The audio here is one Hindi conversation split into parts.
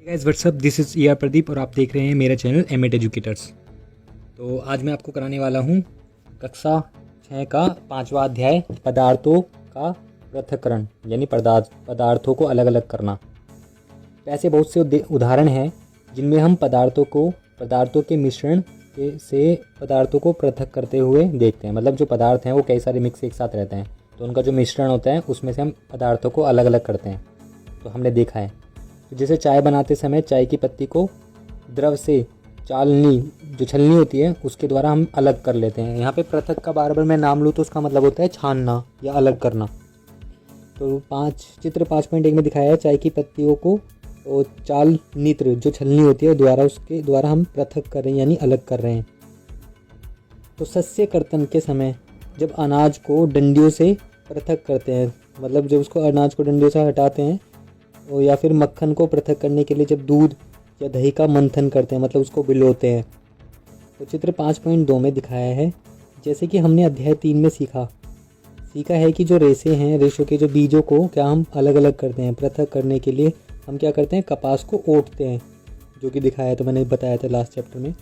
Guys what's up, this is ER Pradeep और आप देख रहे हैं मेरा चैनल एम एजुकेटर्स। तो आज मैं आपको कराने वाला हूँ कक्षा 6 का 5वां अध्याय पदार्थों का पृथक्करण यानी पदार्थों को अलग अलग करना। ऐसे बहुत से उदाहरण हैं जिनमें हम पदार्थों के मिश्रण से पदार्थों को पृथक करते हुए देखते हैं। मतलब जो पदार्थ हैं वो कई सारे मिक्स एक साथ रहते हैं, तो उनका जो मिश्रण होता है उसमें से हम पदार्थों को अलग अलग करते हैं। तो हमने देखा है तो जैसे चाय बनाते समय चाय की पत्ती को द्रव से छलनी होती है उसके द्वारा हम अलग कर लेते हैं। यहाँ पे पृथक का बार बार मैं नाम लूँ तो उसका मतलब होता है छानना या अलग करना। तो चित्र 5.1 में दिखाया है चाय की पत्तियों को तो चालनित्र जो छलनी होती है उसके द्वारा हम पृथक कर रहे हैं यानी अलग कर रहे हैं। तो सस्य कर्तन के समय जब अनाज को डंडियों से पृथक करते हैं, मतलब जब उसको अनाज को डंडियों से हटाते हैं, या फिर मक्खन को पृथक करने के लिए जब दूध या दही का मंथन करते हैं, मतलब उसको बिलोते हैं। तो चित्र 5.2 में दिखाया है जैसे कि हमने अध्याय 3 में सीखा है कि जो रेशों के जो बीजों को क्या हम अलग अलग करते हैं। पृथक करने के लिए हम क्या करते हैं, कपास को ओटते हैं, जो कि दिखाया था, मैंने बताया था लास्ट चैप्टर में।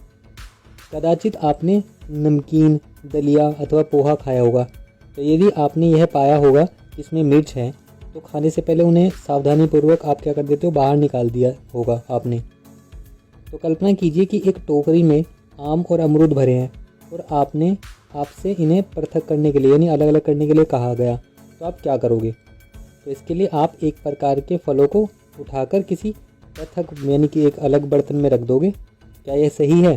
कदाचित आपने नमकीन, दलिया अथवा पोहा खाया होगा, तो यदि आपने यह पाया होगा कि इसमें मिर्च है तो खाने से पहले उन्हें सावधानीपूर्वक आप क्या कर देते हो, बाहर निकाल दिया होगा आपने। तो कल्पना कीजिए कि एक टोकरी में आम और अमरूद भरे हैं और आपसे इन्हें पृथक करने के लिए यानी अलग अलग करने के लिए कहा गया, तो आप क्या करोगे? तो इसके लिए आप एक प्रकार के फलों को उठाकर किसी पृथक यानी कि एक अलग बर्तन में रख दोगे। क्या यह सही है?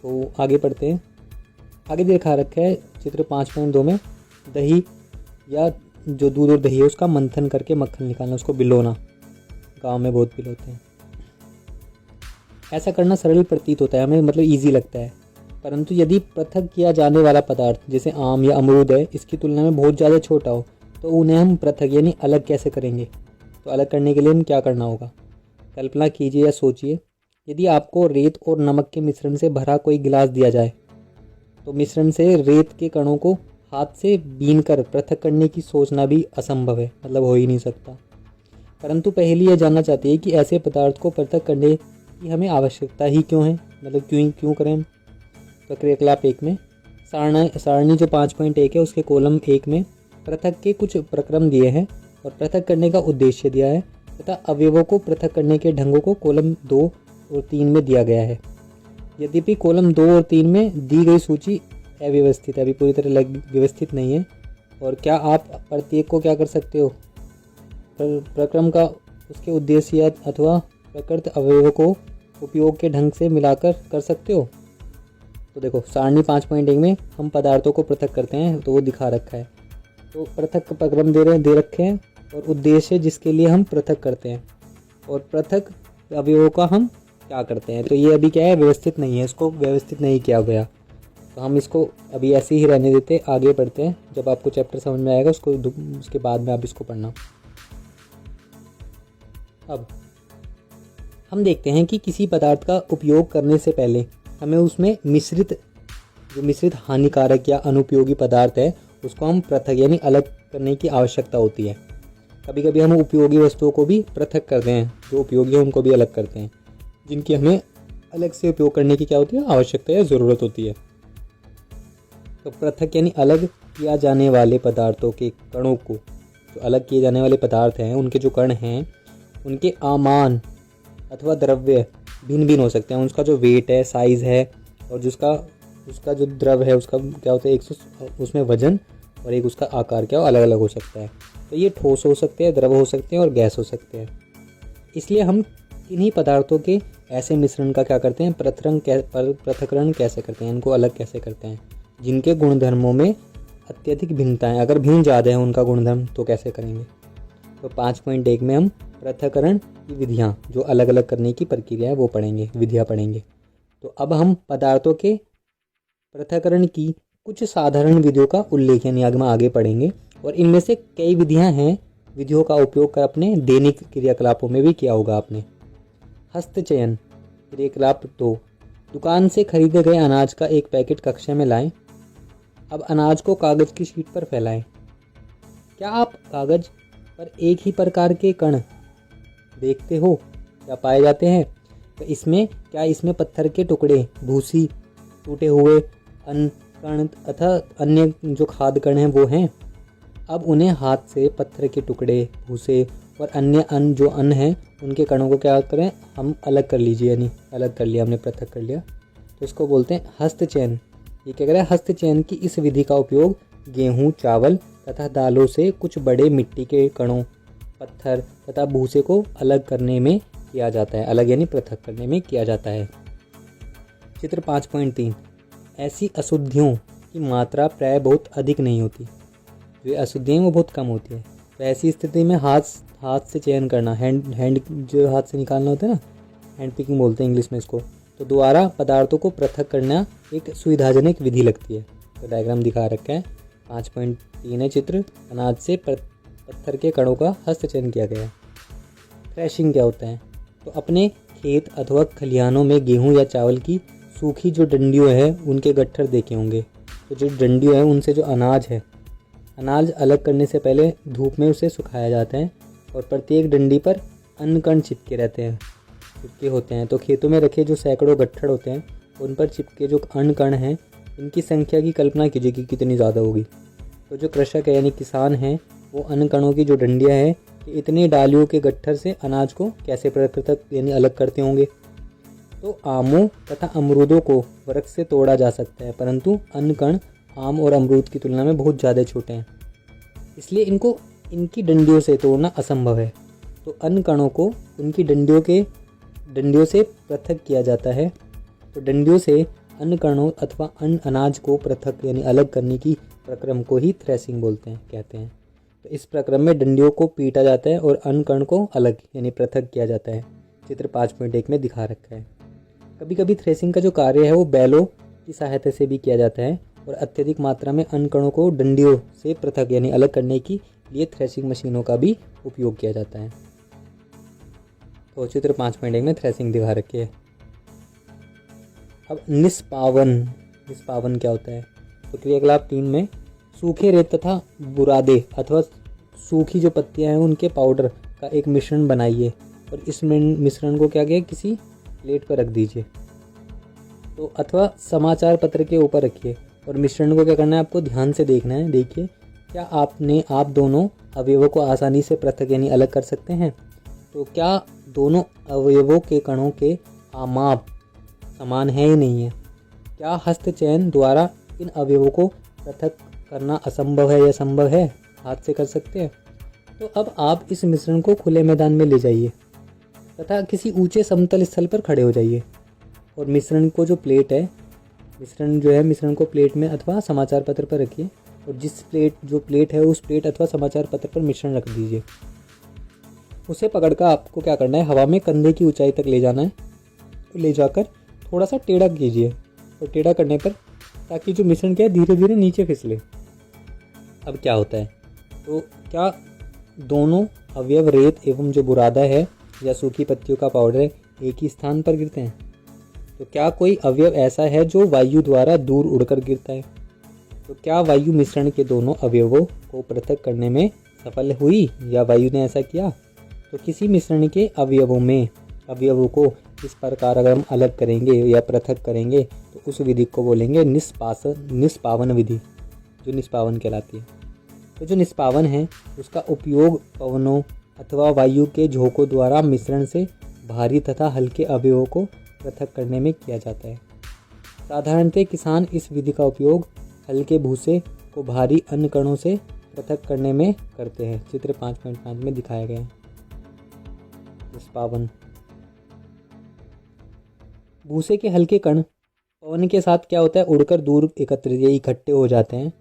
तो आगे पढ़ते हैं। आगे दिखा रखा है चित्र 5.2 में दही या जो दूध और दही है उसका मंथन करके मक्खन निकालना, उसको बिलोना। गांव में बहुत बिलोते हैं। ऐसा करना सरल प्रतीत होता है हमें, मतलब इजी लगता है, परंतु यदि पृथक किया जाने वाला पदार्थ जैसे आम या अमरूद है इसकी तुलना में बहुत ज़्यादा छोटा हो तो उन्हें हम पृथक यानी अलग कैसे करेंगे? तो अलग करने के लिए हम क्या करना होगा? कल्पना कीजिए या सोचिए, यदि आपको रेत और नमक के मिश्रण से भरा कोई गिलास दिया जाए तो मिश्रण से रेत के कणों को हाथ से बीन कर पृथक करने की सोचना भी असंभव है, मतलब हो ही नहीं सकता। परंतु पहली यह जानना चाहती है कि ऐसे पदार्थ को पृथक करने की हमें आवश्यकता ही क्यों है, मतलब क्यों करें? तो क्रियाकलाप 1 में सारणी जो 5.1 है उसके कॉलम 1 में पृथक के कुछ प्रक्रम दिए हैं और पृथक करने का उद्देश्य दिया है तथा अवयवों को पृथक करने के ढंगों को कॉलम 2 और 3 में दिया गया है। यद्यपि कॉलम 2 और 3 में दी गई सूची अव्यवस्थित है, अभी पूरी तरह व्यवस्थित नहीं है। और क्या आप प्रत्येक को क्या कर सकते हो, प्रक्रम का उसके उद्देश्य अथवा प्रकृत अवयवों को उपयोग के ढंग से मिलाकर कर सकते हो? तो देखो सारणी 5.1 में हम पदार्थों को पृथक करते हैं तो वो दिखा रखा है। तो पृथक प्रक्रम दे रखे हैं और उद्देश्य जिसके लिए हम पृथक करते हैं और पृथक अवयवों का हम क्या करते हैं। तो ये अभी क्या है, व्यवस्थित नहीं है, इसको व्यवस्थित नहीं किया गया, तो हम इसको अभी ऐसे ही रहने देते। आगे बढ़ते हैं, जब आपको चैप्टर समझ में आएगा उसके बाद में आप इसको पढ़ना। अब हम देखते हैं कि किसी पदार्थ का उपयोग करने से पहले हमें उसमें मिश्रित हानिकारक या अनुपयोगी पदार्थ है उसको हम पृथक यानी अलग करने की आवश्यकता होती है। कभी कभी हम उपयोगी वस्तुओं को भी पृथक करते हैं, जो उपयोगी है उनको भी अलग करते हैं, जिनकी हमें अलग से उपयोग करने की क्या होती है, आवश्यकता या ज़रूरत होती है। तो पृथक यानी अलग किया जाने वाले पदार्थों के कणों को, जो अलग किए जाने वाले पदार्थ हैं उनके जो कण हैं उनके आमान अथवा द्रव्य भिन्न भिन्न हो सकते हैं। उसका जो वेट है, साइज़ है, और उसका जो द्रव है उसका क्या होता है, एक उसमें वजन और एक उसका आकार क्या अलग अलग हो सकता है। तो ये ठोस हो सकते हैं, द्रव हो सकते हैं और गैस हो सकते हैं। इसलिए हम इन्हीं पदार्थों के ऐसे मिश्रण का क्या करते हैं, पृथक्करण कैसे करते हैं, इनको अलग कैसे करते हैं, जिनके गुणधर्मों में अत्यधिक भिन्नता है। अगर भिन्न ज़्यादा है उनका गुणधर्म तो कैसे करेंगे? तो 5.1 में हम पृथक्करण की विधियाँ, जो अलग अलग करने की प्रक्रिया है वो पढ़ेंगे, विधियाँ पढ़ेंगे। तो अब हम पदार्थों के पृथक्करण की कुछ साधारण विधियों का उल्लेख यानी आगे पढ़ेंगे, और इनमें से कई विधियों का उपयोग कर अपने दैनिक क्रियाकलापों में भी किया होगा आपने। हस्तचयन क्रियाकलाप 2, दुकान से खरीदे गए अनाज का एक पैकेट कक्षा में लाएं। अब अनाज को कागज़ की शीट पर फैलाएं। क्या आप कागज़ पर एक ही प्रकार के कण देखते हो क्या पाए जाते हैं? तो इसमें पत्थर के टुकड़े, भूसी, टूटे हुए अन्न कण तथा अन्य जो खाद्य कण हैं वो हैं। अब उन्हें हाथ से पत्थर के टुकड़े, भूसे और अन्य अन्न जो अन्न हैं उनके कणों को क्या करें, हम अलग कर लीजिए, यानी अलग कर लिया हमने, पृथक कर लिया। तो इसको बोलते हैं हस्तचयन। ये क्या करें, हस्तचयन की इस विधि का उपयोग गेहूँ, चावल तथा दालों से कुछ बड़े मिट्टी के कणों, पत्थर तथा भूसे को अलग करने में किया जाता है। अलग यानी पृथक करने में किया जाता है। चित्र 5.3। ऐसी अशुद्धियों की मात्रा प्राय बहुत अधिक नहीं होती। जो अशुद्धियाँ वो बहुत कम होती है। तो ऐसी स्थिति में हाथ से चयन करना, हैंड जो हाथ से निकालना होता है ना, हैंड पिकिंग बोलते हैं इंग्लिश में इसको, तो द्वारा पदार्थों को पृथक करना एक सुविधाजनक विधि लगती है। तो डायग्राम दिखा रखा है 5.3 है चित्र। अनाज से पत्थर के कणों का हस्तचयन किया गया। थ्रेशिंग क्या होता है? तो अपने खेत अथवा खलिहानों में गेहूं या चावल की सूखी जो डंडियों है उनके गट्ठर देखे होंगे। तो जो डंडियों है उनसे जो अनाज अलग करने से पहले धूप में उसे सुखाया जाता है और प्रत्येक डंडी पर अन्न कण चिपके होते हैं। तो खेतों में रखे जो सैकड़ों गट्ठर होते हैं उन पर चिपके जो अन्न कण हैं, इनकी संख्या की कल्पना कीजिए कि कितनी ज़्यादा होगी। तो जो कृषक है यानी किसान हैं, वो अन्न कणों की जो डंडियाँ हैं, इतने डालियों के गट्ठर से अनाज को कैसे पृथक यानी अलग करते होंगे। तो आमों तथा अमरूदों को वृक्ष से तोड़ा जा सकता है, परंतु अन्न कण आम और अमरूद की तुलना में बहुत ज़्यादा छोटे हैं, इसलिए इनकी डंडियों से तोड़ना असंभव है। तो अन्न कणों को उनकी डंडियों से पृथक किया जाता है। तो डंडियों से अन्न कणों अथवा अनाज को पृथक यानी अलग करने की प्रक्रम को ही थ्रेसिंग कहते हैं। तो इस प्रक्रम में डंडियों को पीटा जाता है और अन्न कण को अलग यानी पृथक किया जाता है। चित्र 5.1 में दिखा रखा है। कभी कभी थ्रेसिंग का जो कार्य है वो बैलों की सहायता से भी किया जाता है और अत्यधिक मात्रा में अन्न कणों को डंडियों से पृथक यानी अलग करने के लिए थ्रेसिंग मशीनों का भी उपयोग किया जाता है। तो चित्र 5.1 में थ्रेसिंग दिखा रखी है। अब निष्पावन क्या होता है? तो क्रियाकलाप 3 में सूखे रेत तथा बुरादे अथवा सूखी जो पत्तियां हैं उनके पाउडर का एक मिश्रण बनाइए और इस मिश्रण को क्या किया, किसी प्लेट पर रख दीजिए। तो अथवा समाचार पत्र के ऊपर रखिए और मिश्रण को क्या करना है, आपको ध्यान से देखना है। देखिए क्या आप दोनों अवयवों को आसानी से पृथक यानी अलग कर सकते हैं? तो क्या दोनों अवयवों के कणों के आमाप समान है या नहीं है? क्या हस्तचयन द्वारा इन अवयवों को पृथक करना असंभव है या संभव है? हाथ से कर सकते हैं। तो अब आप इस मिश्रण को खुले मैदान में ले जाइए तथा किसी ऊंचे समतल स्थल पर खड़े हो जाइए और मिश्रण को जो प्लेट है, मिश्रण को प्लेट में अथवा समाचार पत्र पर रखिए और जो प्लेट है उस प्लेट अथवा समाचार पत्र पर मिश्रण रख दीजिए। उसे पकड़कर आपको क्या करना है, हवा में कंधे की ऊंचाई तक ले जाना है। तो ले जाकर थोड़ा सा टेढ़ा कीजिए और टेढ़ा करने पर ताकि जो मिश्रण क्या है धीरे धीरे नीचे फिसले। अब क्या होता है, तो क्या दोनों अवयव रेत एवं जो बुरादा है या सूखी पत्तियों का पाउडर है एक ही स्थान पर गिरते हैं? तो क्या कोई अवयव ऐसा है जो वायु द्वारा दूर उड़कर गिरता है? तो क्या वायु मिश्रण के दोनों अवयवों को पृथक करने में सफल हुई या वायु ने ऐसा किया? तो किसी मिश्रण के अवयवों को इस प्रकार अगर हम अलग करेंगे या पृथक करेंगे तो उस विधि को बोलेंगे निष्पावन विधि, जो निष्पावन कहलाती है। तो जो निष्पावन है उसका उपयोग पवनों अथवा वायु के झोंकों द्वारा मिश्रण से भारी तथा हल्के अवयवों को पृथक करने में किया जाता है। साधारणतः किसान इस विधि का उपयोग हल्के भूसे को भारी अन्न कणों से पृथक करने में करते हैं। चित्र 5.5 में दिखाया गया है। निष्पावन भूसे के हल्के कण पवन के साथ क्या होता है, उड़कर दूर इकट्ठे हो जाते हैं,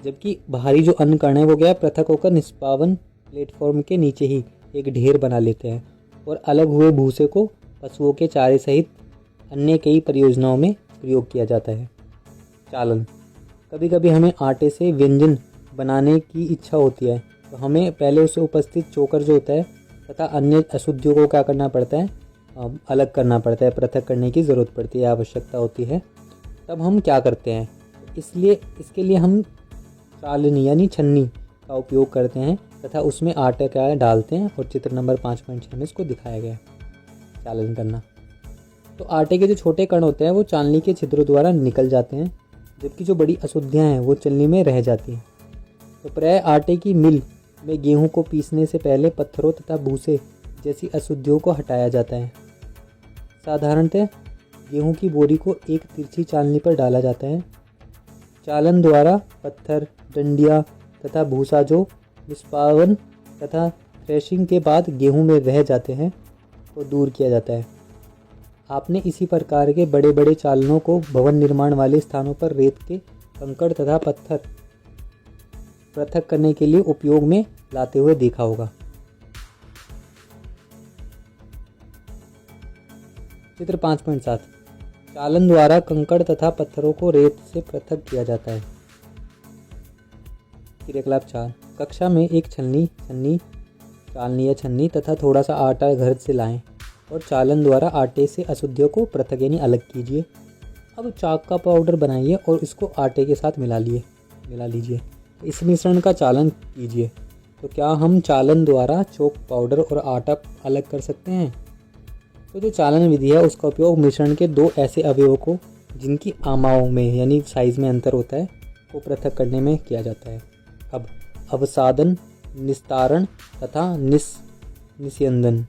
जबकि भारी जो अन्न कण है वो क्या पृथक होकर निष्पावन प्लेटफॉर्म के नीचे ही एक ढेर बना लेते हैं और अलग हुए भूसे को पशुओं के चारे सहित अन्य कई परियोजनाओं में प्रयोग किया जाता है। चालन कभी कभी हमें आटे से व्यंजन बनाने की इच्छा होती है, तो हमें पहले उसे उपस्थित चोकर जो होता है तथा अन्य अशुद्धियों को क्या करना पड़ता है, अलग करना पड़ता है, पृथक करने की ज़रूरत पड़ती है, आवश्यकता होती है। तब हम क्या करते हैं, इसके लिए हम चालनी यानी छन्नी का उपयोग करते हैं तथा उसमें आटा क्या डालते हैं और चित्र नंबर 5.6 में इसको दिखाया गया है चालन करना। तो आटे के जो छोटे कण होते हैं वो चालनी के छिद्रों द्वारा निकल जाते हैं, जबकि जो बड़ी अशुद्धियाँ हैं वो चालनी में रह जाती हैं। तो प्राय आटे की मिल में गेहूं को पीसने से पहले पत्थरों तथा भूसे जैसी अशुद्धियों को हटाया जाता है। साधारणतः गेहूं की बोरी को एक तिरछी चालनी पर डाला जाता है। चालन द्वारा पत्थर, डंडियाँ तथा भूसा जो निष्पादन तथा थ्रेशिंग के बाद गेहूं में रह जाते हैं को दूर किया जाता है। आपने इसी प्रकार के बड़े बड़े चालनों को भवन निर्माण वाले स्थानों पर रेत के कंकड़ तथा पत्थर पृथक करने के लिए उपयोग में लाते हुए देखा होगा। चित्र 5.7 चालन द्वारा कंकड़ तथा पत्थरों को रेत से पृथक किया जाता है। क्रियाकलाप 4 कक्षा में एक चालनी या छन्नी तथा थोड़ा सा आटा घर से लाएं और चालन द्वारा आटे से अशुद्धियों को पृथक यानी अलग कीजिए। अब चाक का पाउडर बनाइए और इसको आटे के साथ मिला लीजिए। इस मिश्रण का चालन कीजिए। तो क्या हम चालन द्वारा चॉक पाउडर और आटा अलग कर सकते हैं? तो जो चालन विधि है उसका उपयोग मिश्रण के दो ऐसे अवयवों को जिनकी आमाओं में यानी साइज में अंतर होता है को पृथक करने में किया जाता है। अब अवसादन, निस्तारण तथा निस्यंदन।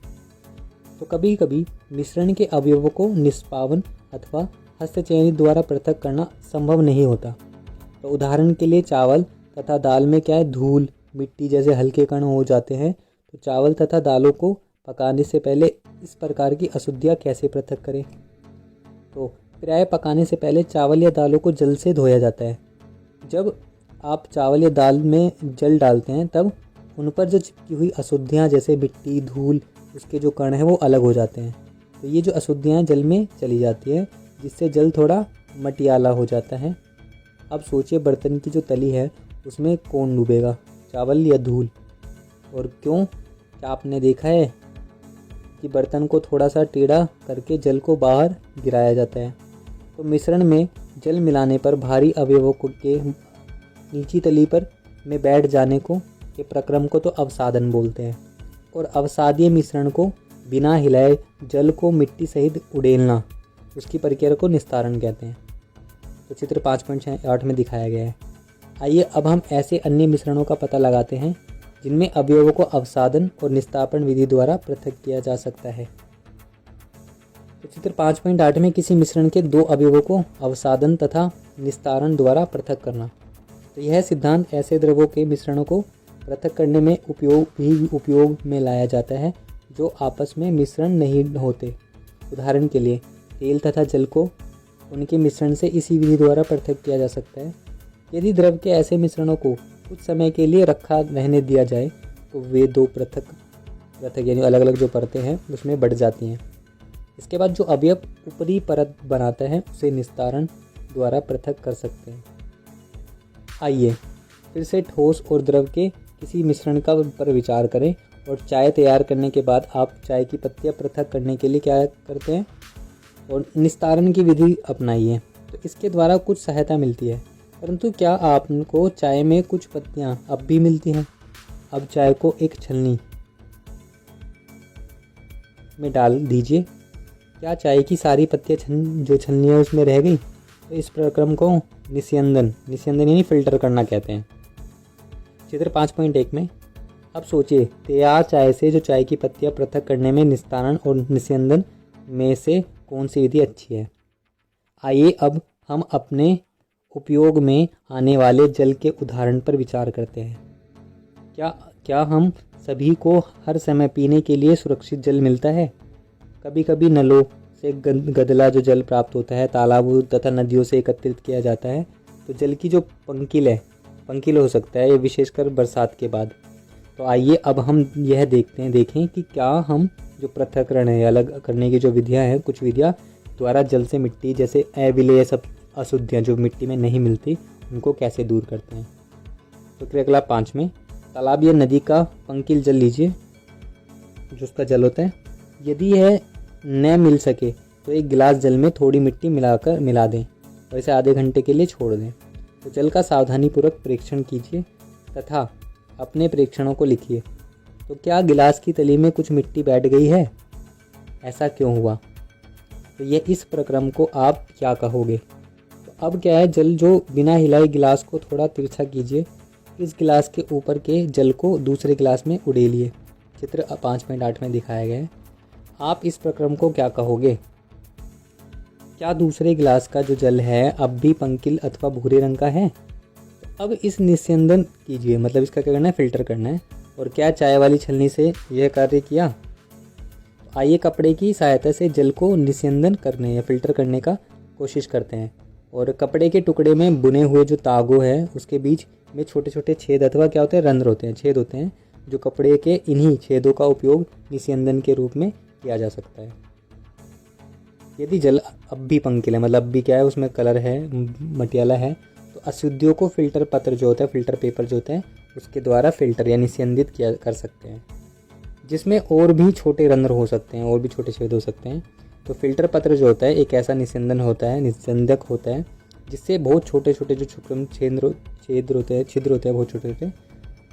तो कभी कभी मिश्रण के अवयवों को निष्पावन अथवा हस्तचयनित द्वारा पृथक करना संभव नहीं होता। तो उदाहरण के लिए चावल तथा दाल में क्या है, धूल, मिट्टी जैसे हल्के कण हो जाते हैं। तो चावल तथा दालों को पकाने से पहले इस प्रकार की अशुद्धियाँ कैसे पृथक करें? तो प्राय पकाने से पहले चावल या दालों को जल से धोया जाता है। जब आप चावल या दाल में जल डालते हैं तब उन पर जो चिपकी हुई अशुद्धियाँ जैसे मिट्टी, धूल, उसके जो कण हैं वो अलग हो जाते हैं। तो ये जो अशुद्धियाँ जल में चली जाती है जिससे जल थोड़ा मटियाला हो जाता है। अब सोचिए बर्तन की जो तली है उसमें कौन डूबेगा, चावल या धूल? और क्यों? क्या आपने देखा है कि बर्तन को थोड़ा सा टेढ़ा करके जल को बाहर गिराया जाता है। तो मिश्रण में जल मिलाने पर भारी अवयवों के नीची तली पर में बैठ जाने को के प्रक्रम को तो अवसादन बोलते हैं, और अवसादीय मिश्रण को बिना हिलाए जल को मिट्टी सहित उड़ेलना, उसकी प्रक्रिया को निस्तारण कहते हैं। तो चित्र 5.8 में दिखाया गया है। आइए अब हम ऐसे अन्य मिश्रणों का पता लगाते हैं जिनमें अवयवों को अवसादन और निस्तापन विधि द्वारा पृथक किया जा सकता है। तो चित्र 5.8 में किसी मिश्रण के दो अवयवों को अवसादन तथा निस्तारण द्वारा पृथक करना। तो यह सिद्धांत ऐसे द्रवों के मिश्रणों को पृथक करने में उपयोग में लाया जाता है जो आपस में मिश्रण नहीं होते। उदाहरण के लिए तेल तथा जल को उनके मिश्रण से इसी विधि द्वारा पृथक किया जा सकता है। यदि द्रव के ऐसे मिश्रणों को कुछ समय के लिए रखा रहने दिया जाए तो वे दो पृथक यानी अलग अलग जो परतें हैं उसमें बढ़ जाती हैं। इसके बाद जो अवयव ऊपरी परत बनाता है उसे निस्तारण द्वारा पृथक कर सकते हैं। आइए फिर से ठोस और द्रव के किसी मिश्रण का पर विचार करें और चाय तैयार करने के बाद आप चाय की पत्तियां पृथक करने के लिए क्या करते हैं और निस्तारण की विधि अपनाइए। तो इसके द्वारा कुछ सहायता मिलती है, परंतु क्या आपको चाय में कुछ पत्तियां अब भी मिलती हैं? अब चाय को एक छलनी में डाल दीजिए। क्या चाय की सारी पत्तियां जो छलनियाँ उसमें रह गई? तो इस प्रक्रम को निस्यंदन यानी फिल्टर करना कहते हैं। चित्र 5.1 में अब सोचिए तैयार चाय से जो चाय की पत्तियां पृथक करने में निस्तारण और निस्यंदन में से कौन सी विधि अच्छी है? आइए अब हम अपने उपयोग में आने वाले जल के उदाहरण पर विचार करते हैं। क्या हम सभी को हर समय पीने के लिए सुरक्षित जल मिलता है? कभी कभी नलों से गदला जो जल प्राप्त होता है, तालाबों तथा नदियों से एकत्रित किया जाता है। तो जल की जो पंकिल हो सकता है, ये विशेषकर बरसात के बाद। तो आइए अब हम यह देखें कि क्या हम जो पृथक्करण है, अलग करने की जो विधियाँ हैं, कुछ विधियाँ द्वारा जल से मिट्टी जैसे अविलेय सब अशुद्धियाँ जो मिट्टी में नहीं मिलती उनको कैसे दूर करते हैं। तो क्रियाकलाप 5 में तालाब या नदी का पंकिल जल लीजिए, जो उसका जल होता है। यदि यह न मिल सके तो एक गिलास जल में थोड़ी मिट्टी मिला दें और इसे आधे घंटे के लिए छोड़ दें। तो जल का सावधानीपूर्वक परीक्षण कीजिए तथा अपने प्रेक्षणों को लिखिए। तो क्या गिलास की तली में कुछ मिट्टी बैठ गई है? ऐसा क्यों हुआ? तो ये इस प्रक्रम को आप क्या कहोगे? तो अब क्या है, जल जो बिना हिलाए गिलास को थोड़ा तिरछा कीजिए। इस गिलास के ऊपर के जल को दूसरे गिलास में उड़ेलिए। चित्र 5.8 में दिखाया गया है। आप इस प्रक्रम को क्या कहोगे? क्या दूसरे गिलास का जो जल है अब भी पंकिल अथवा भूरे रंग का है? तो अब इस निस्यंदन कीजिए, मतलब इसका क्या करना है, फिल्टर करना है। और क्या चाय वाली छलनी से यह कार्य किया? आइए कपड़े की सहायता से जल को निस्यंदन करने या फिल्टर करने का कोशिश करते हैं। और कपड़े के टुकड़े में बुने हुए जो तागो है उसके बीच में छोटे छोटे छेद अथवा क्या होते हैं, रंध्र होते हैं, छेद होते हैं, जो कपड़े के इन्हीं छेदों का उपयोग निस्यंदन के रूप में किया जा सकता है। यदि जल अब भी पंकिल है, मतलब अब भी क्या है, उसमें कलर है, मटियाला है, तो अशुद्धियों को फिल्टर पत्र जो होता है, फिल्टर पेपर जो होता है, उसके द्वारा फिल्टर या निस्यंदित किया कर सकते हैं, जिसमें और भी छोटे रंध्र हो सकते हैं, और भी छोटे छेद हो सकते हैं। तो फिल्टर पत्र जो होता है एक ऐसा निस्यंदन होता है, निस्यंदक होता है, जिससे बहुत छोटे छोटे जो छिद्र होते हैं बहुत छोटे छोटे।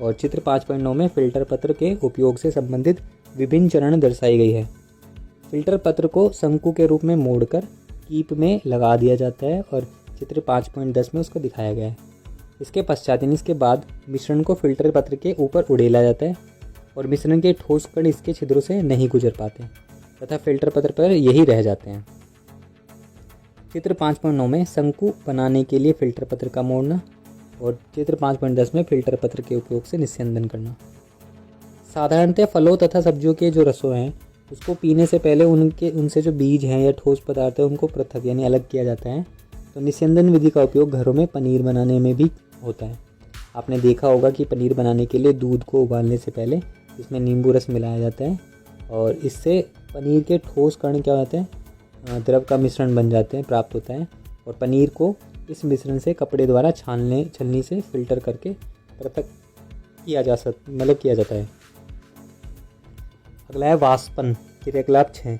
और चित्र 5.9 में फिल्टर पत्र के उपयोग से संबंधित विभिन्न चरण दर्शाई गई है। फिल्टर पत्र को शंकु के रूप में मोड़कर कीप में लगा दिया जाता है और चित्र 5.10 में उसको दिखाया गया है। इसके पश्चात यानी इसके बाद मिश्रण को फिल्टर पत्र के ऊपर उड़ेला जाता है और मिश्रण के ठोस कण इसके छिद्रों से नहीं गुजर पाते तथा फिल्टर पत्र पर यही रह जाते हैं। चित्र 5.9 में शंकु बनाने के लिए फिल्टर पत्र का मोड़ना और चित्र 5.10 में फिल्टर पत्र के उपयोग से निस्यंदन करना। साधारणतः फलों तथा सब्जियों के जो रसों हैं उसको पीने से पहले उनसे जो बीज हैं या ठोस पदार्थ है उनको पृथक यानी अलग किया जाता है। तो निस्यंदन विधि का उपयोग घरों में पनीर बनाने में भी होता है। आपने देखा होगा कि पनीर बनाने के लिए दूध को उबालने से पहले इसमें नींबू रस मिलाया जाता है और इससे पनीर के ठोस कण क्या होते हैं, द्रव का मिश्रण बन जाते हैं, प्राप्त होता है। और पनीर को इस मिश्रण से कपड़े द्वारा छलनी से फिल्टर करके पृथक किया जाता है। अगला है वाष्पन, क्रियाकलाप 6।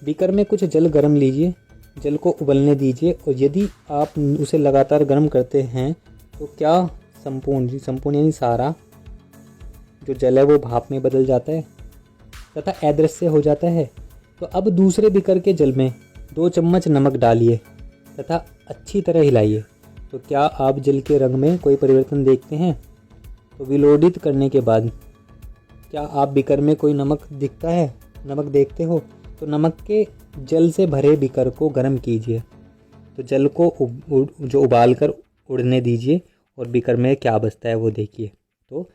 बीकर में कुछ जल गर्म लीजिए, जल को उबलने दीजिए और यदि आप उसे लगातार गर्म करते हैं तो क्या संपूर्ण यानी सारा जो जल है वो भाप में बदल जाता है तथा अदृश्य हो जाता है। तो अब दूसरे बीकर के जल में 2 चम्मच नमक डालिए तथा अच्छी तरह हिलाइए। तो क्या आप जल के रंग में कोई परिवर्तन देखते हैं? तो विलोडित करने के बाद क्या आप बीकर में कोई नमक देखते हो? तो नमक के जल से भरे बीकर को गर्म कीजिए। तो जल को जो उबाल कर उड़ने दीजिए और बीकर में क्या बचता है वो देखिए। तो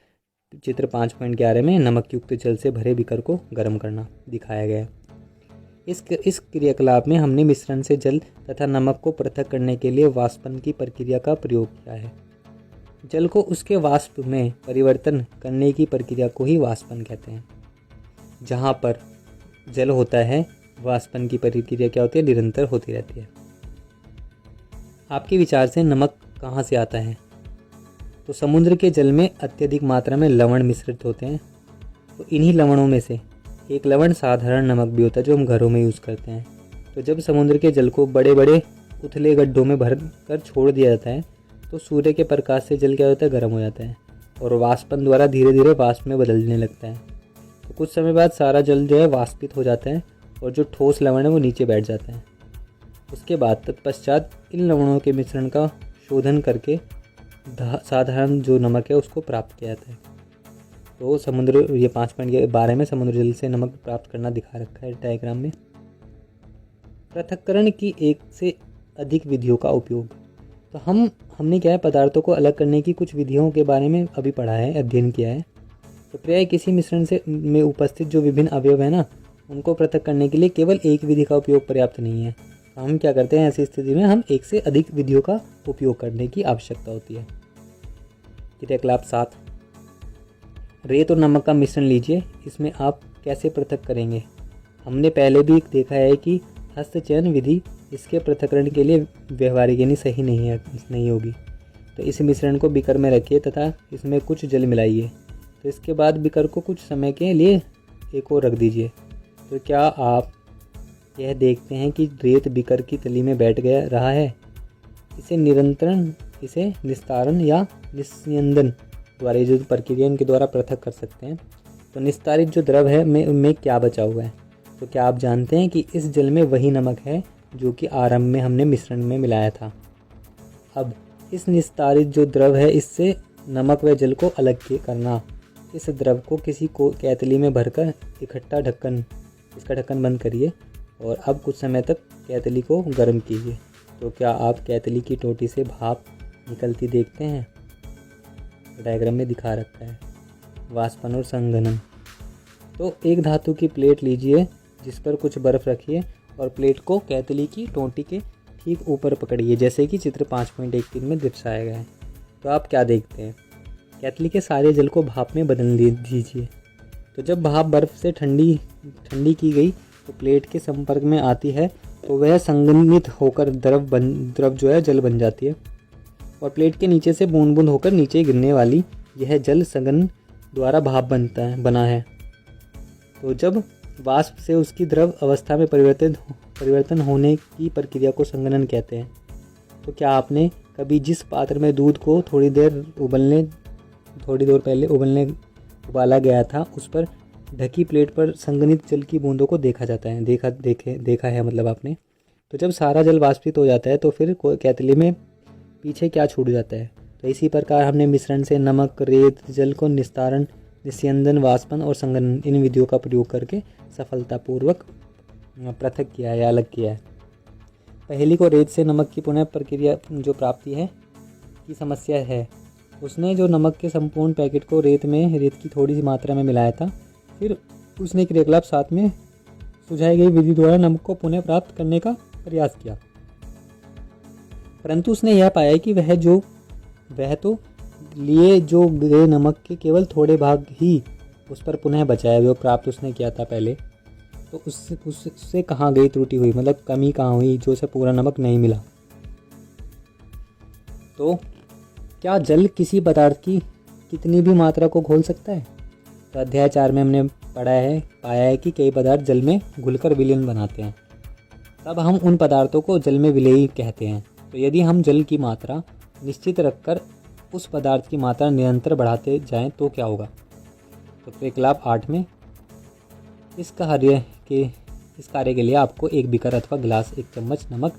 चित्र 5.11 में नमक युक्त जल से भरे बीकर को गर्म करना दिखाया गया है। इस क्रियाकलाप में हमने मिश्रण से जल तथा नमक को पृथक करने के लिए वाष्पन की प्रक्रिया का प्रयोग किया है। जल को उसके वाष्प में परिवर्तन करने की प्रक्रिया को ही वाष्पन कहते हैं। जहाँ पर जल होता है वाष्पन की प्रक्रिया क्या होती है, निरंतर होती रहती है। आपके विचार से नमक कहाँ से आता है? तो समुद्र के जल में अत्यधिक मात्रा में लवण मिश्रित होते हैं। तो इन्हीं लवणों में से एक लवण साधारण नमक भी होता है जो हम घरों में यूज़ करते हैं। तो जब समुद्र के जल को बड़े बड़े उथले गड्ढों में भर कर छोड़ दिया जाता है तो सूर्य के प्रकाश से जल क्या होता है, गर्म हो जाता है और वाष्पन द्वारा धीरे धीरे वाष्प में बदलने लगता है। तो कुछ समय बाद सारा जल जो है वाष्पित हो जाता है और जो ठोस लवण है वो नीचे बैठ जाता है। उसके बाद तत्पश्चात इन लवणों के मिश्रण का शोधन करके साधारण जो नमक है उसको प्राप्त किया जाता है। तो समुद्र, ये 5.12 में समुद्र जल से नमक प्राप्त करना दिखा रखा है डायग्राम में। पृथक्करण की एक से अधिक विधियों का उपयोग। तो हमने क्या है, पदार्थों को अलग करने की कुछ विधियों के बारे में अभी पढ़ा है, अध्ययन किया है। तो प्रायः किसी मिश्रण में उपस्थित जो विभिन्न अवयव है ना, उनको पृथक करने के लिए केवल एक विधि का उपयोग पर्याप्त नहीं है। तो हम क्या करते हैं, ऐसी स्थिति में हम एक से अधिक विधियों का उपयोग करने की आवश्यकता होती है। क्रियाकलाप 7। रेत और नमक का मिश्रण लीजिए, इसमें आप कैसे पृथक करेंगे? हमने पहले भी देखा है कि हस्तचयन विधि इसके पृथक्करण के लिए व्यवहारिक यानी सही नहीं होगी। तो इस मिश्रण को बीकर में रखिए तथा इसमें कुछ जल मिलाइए। तो इसके बाद बीकर को कुछ समय के लिए एक और रख दीजिए। तो क्या आप यह देखते हैं कि रेत बीकर की तली में बैठ रहा है? इसे निस्तारण या निस्यंदन द्वारा, ये जो प्रक्रिया इनके द्वारा पृथक कर सकते हैं। तो निस्तारित जो द्रव है में क्या बचा हुआ है? तो क्या आप जानते हैं कि इस जल में वही नमक है जो कि आरंभ में हमने मिश्रण में मिलाया था। अब इस निस्तारित जो द्रव है, इससे नमक व जल को अलग करना। इस द्रव को किसी को केतली में भरकर इसका ढक्कन बंद करिए और अब कुछ समय तक केतली को गर्म कीजिए। तो क्या आप केतली की टोटी से भाप निकलती देखते हैं? डायग्राम में दिखा रखा है। वाष्पन और संघनन। तो एक धातु की प्लेट लीजिए जिस पर कुछ बर्फ़ रखिए और प्लेट को केतली की टोटी के ठीक ऊपर पकड़िए, जैसे कि चित्र 5.13 में दर्शाया गया है। तो आप क्या देखते हैं? केतली के सारे जल को भाप में बदल दीजिए। तो जब भाप बर्फ़ से ठंडी की गई तो प्लेट के संपर्क में आती है तो वह संघनित होकर द्रव जो है जल बन जाती है और प्लेट के नीचे से बूंद बूंद होकर नीचे गिरने वाली यह जल संघनन द्वारा भाप बना है। तो जब वाष्प से उसकी द्रव अवस्था में परिवर्तन होने की प्रक्रिया को संघनन कहते हैं। तो क्या आपने कभी जिस पात्र में दूध को थोड़ी देर पहले उबाला गया था उस पर ढकी प्लेट पर संघनित जल की बूंदों को देखा है मतलब आपने। तो जब सारा जल वाष्पित हो जाता है तो फिर केतली में पीछे क्या छूट जाता है? तो इसी प्रकार हमने मिश्रण से नमक, रेत, जल को निस्तारण, निस्यंदन, वाष्पन और संघनन इन विधियों का प्रयोग करके सफलतापूर्वक पृथक किया है या अलग किया है। पहली को रेत से नमक की पुनः प्रक्रिया जो प्राप्ति है की समस्या है। उसने जो नमक के संपूर्ण पैकेट को रेत की थोड़ी सी मात्रा में मिलाया था। फिर उसने क्रियाकलाप 7 में सुझाई गई विधि द्वारा नमक को पुनः प्राप्त करने का प्रयास किया, परंतु उसने यह पाया कि वह तो लिए जो गए नमक के केवल थोड़े भाग ही उस पर पुनः बचा है जो प्राप्त उसने किया था पहले। तो उससे कहाँ गई त्रुटि हुई, मतलब कमी कहाँ हुई जो उसे पूरा नमक नहीं मिला। तो क्या जल किसी पदार्थ की कितनी भी मात्रा को घोल सकता है? तो अध्याय 4 में हमने पाया है कि कई पदार्थ जल में घुलकर विलयन बनाते हैं, तब हम उन पदार्थों को जल में विलेयी कहते हैं। तो यदि हम जल की मात्रा निश्चित रखकर उस पदार्थ की मात्रा निरंतर बढ़ाते जाएं तो क्या होगा? तो क्रियाकलाप 8 में इस कार्य के लिए आपको एक बीकर अथवा गिलास, 1 चम्मच नमक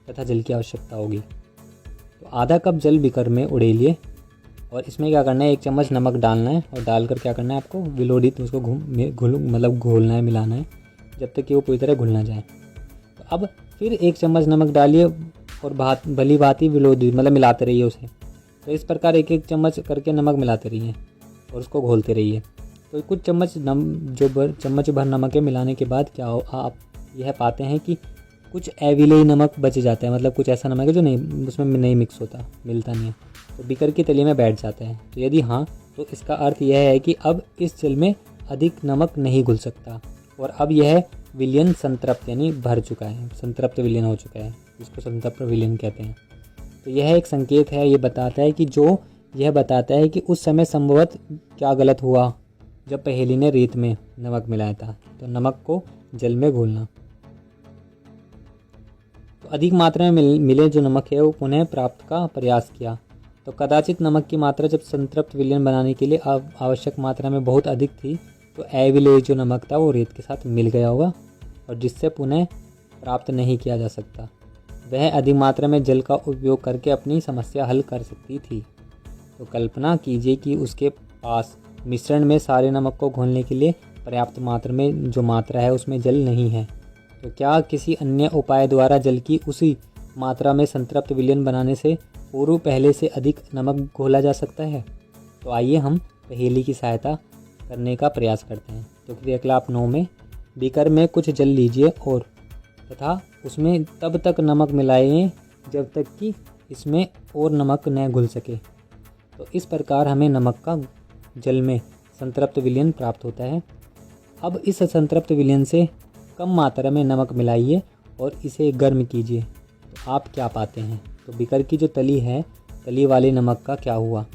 तथा जल की आवश्यकता होगी। तो आधा कप जल बीकर में उड़ेलिए और इसमें क्या करना है, 1 चम्मच नमक डालना है और डालकर क्या करना है आपको विलोड़ित उसको घोलना है, मिलाना है जब तक कि वो पूरी तरह घुल ना जाए। तो अब फिर 1 चम्मच नमक डालिए और भली भांति मिलाते रहिए उसे। तो इस प्रकार 1-1 चम्मच करके नमक मिलाते रहिए और उसको घोलते रहिए। तो कुछ चम्मच भर नमक के मिलाने के बाद क्या हो, आप यह पाते हैं कि कुछ अविलेयी नमक बच जाता है, मतलब कुछ ऐसा नमक है जो उसमें नहीं मिक्स होता, मिलता नहीं है, तो बीकर की तली में बैठ जाता है। तो यदि हाँ, तो इसका अर्थ यह है कि अब इस जल में अधिक नमक नहीं घुल सकता और अब यह विलयन संतृप्त यानी भर चुका है, संतृप्त विलयन हो चुका है, इसको संतृप्त विलयन कहते हैं। तो यह एक संकेत है, ये बताता है कि उस समय संभवत क्या गलत हुआ जब पहेली ने रेत में नमक मिलाया था। तो नमक को जल में घोलना, तो अधिक मात्रा में मिले जो नमक है वो पुनः प्राप्त का प्रयास किया। तो कदाचित नमक की मात्रा जब संतृप्त विलयन बनाने के लिए आवश्यक मात्रा में बहुत अधिक थी तो अविलेयी जो नमक था वो रेत के साथ मिल गया होगा और जिससे पुनः प्राप्त नहीं किया जा सकता। वह अधिक मात्रा में जल का उपयोग करके अपनी समस्या हल कर सकती थी। तो कल्पना कीजिए कि उसके पास मिश्रण में सारे नमक को घोलने के लिए पर्याप्त मात्रा में जो मात्रा है उसमें जल नहीं है। तो क्या किसी अन्य उपाय द्वारा जल की उसी मात्रा में संतृप्त विलयन बनाने से पूर्व पहले से अधिक नमक घोला जा सकता है? तो आइए हम पहेली की सहायता करने का प्रयास करते हैं। तो क्रियाकलाप 9 में बीकर में कुछ जल लीजिए और तथा उसमें तब तक नमक मिलाएं जब तक कि इसमें और नमक न घुल सके। तो इस प्रकार हमें नमक का जल में संतृप्त विलयन प्राप्त होता है। अब इस संतृप्त विलयन से कम मात्रा में नमक मिलाइए और इसे गर्म कीजिए। तो आप क्या पाते हैं? तो बीकर की जो तली है, तली वाले नमक का क्या हुआ?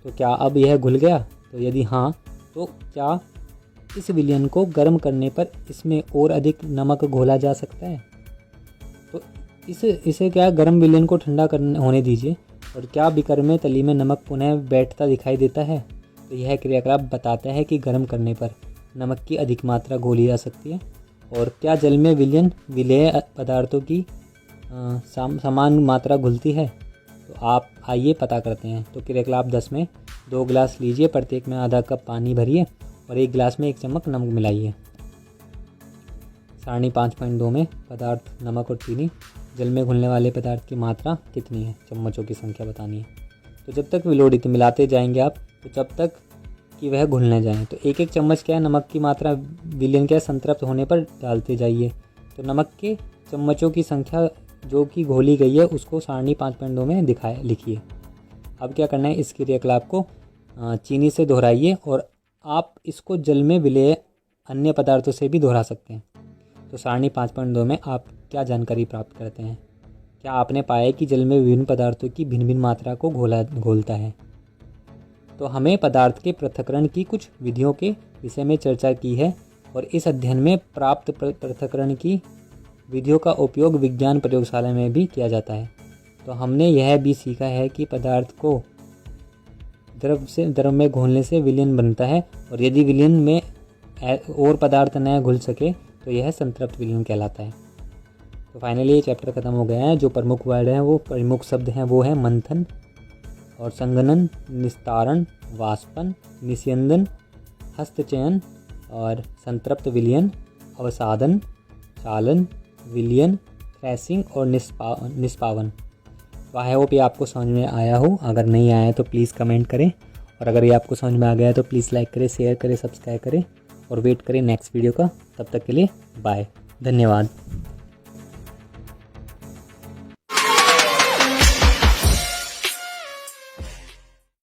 तो क्या अब यह घुल गया? तो यदि हाँ, तो क्या इस विलयन को गर्म करने पर इसमें और अधिक नमक घोला जा सकता है? तो इसे क्या गर्म विलयन को ठंडा होने दीजिए और क्या बीकर में तली में नमक पुनः बैठता दिखाई देता है? तो यह क्रियाकलाप बताता है कि गर्म करने पर नमक की अधिक मात्रा घोली जा सकती है। और क्या जल में विलेय पदार्थों की समान मात्रा घुलती है? तो आप आइए पता करते हैं। तो क्रियाकलाप 10 में 2 गिलास लीजिए, प्रत्येक में आधा कप पानी भरिए और 1 गिलास में 1 चम्मच नमक मिलाइए। सारणी 5.2 में पदार्थ नमक और चीनी, जल में घुलने वाले पदार्थ की मात्रा कितनी है? चम्मचों की संख्या बतानी है। तो जब तक विलोड़ित मिलाते जाएंगे आप, तो जब तक कि वह घुल न जाए। तो 1-1 चम्मच क्या है नमक की मात्रा विलयन क्या संतृप्त होने पर डालते जाइए। तो नमक के चम्मचों की संख्या जो कि घोली गई है उसको सारणी 5.2 में लिखिए। अब क्या करना है, इस क्रियाकलाप को चीनी से दोहराइए और आप इसको जल में विलेय अन्य पदार्थों से भी दोहरा सकते हैं। तो सारणी 5.2 में आप क्या जानकारी प्राप्त करते हैं? क्या आपने पाया कि जल में विभिन्न पदार्थों की भिन्न भिन्न मात्रा को घोलता है? तो हमें पदार्थ के पृथक्करण की कुछ विधियों के विषय में चर्चा की है और इस अध्ययन में प्राप्त पृथक्करण की विधियों का उपयोग विज्ञान प्रयोगशाला में भी किया जाता है। तो हमने यह भी सीखा है कि पदार्थ को द्रव में घोलने से विलयन बनता है और यदि विलयन में और पदार्थ न घुल सके तो यह संतृप्त विलयन कहलाता है। तो फाइनली ये चैप्टर ख़त्म हो गया है। जो प्रमुख वर्ड हैं, वो प्रमुख शब्द हैं, वो है मंथन और संघनन, निस्तारण, वाष्पन, निस्यंदन, हस्तचयन और संतृप्त विलयन, अवसादन, चालन, विलयन, थ्रेसिंग और निष्पावन। तो आई होप ये आपको समझ में आया हो। अगर नहीं आया तो प्लीज़ कमेंट करें और अगर ये आपको समझ में आ गया तो प्लीज़ लाइक करें, शेयर करें, सब्सक्राइब करें और वेट करें नेक्स्ट वीडियो का। तब तक के लिए बाय, धन्यवाद।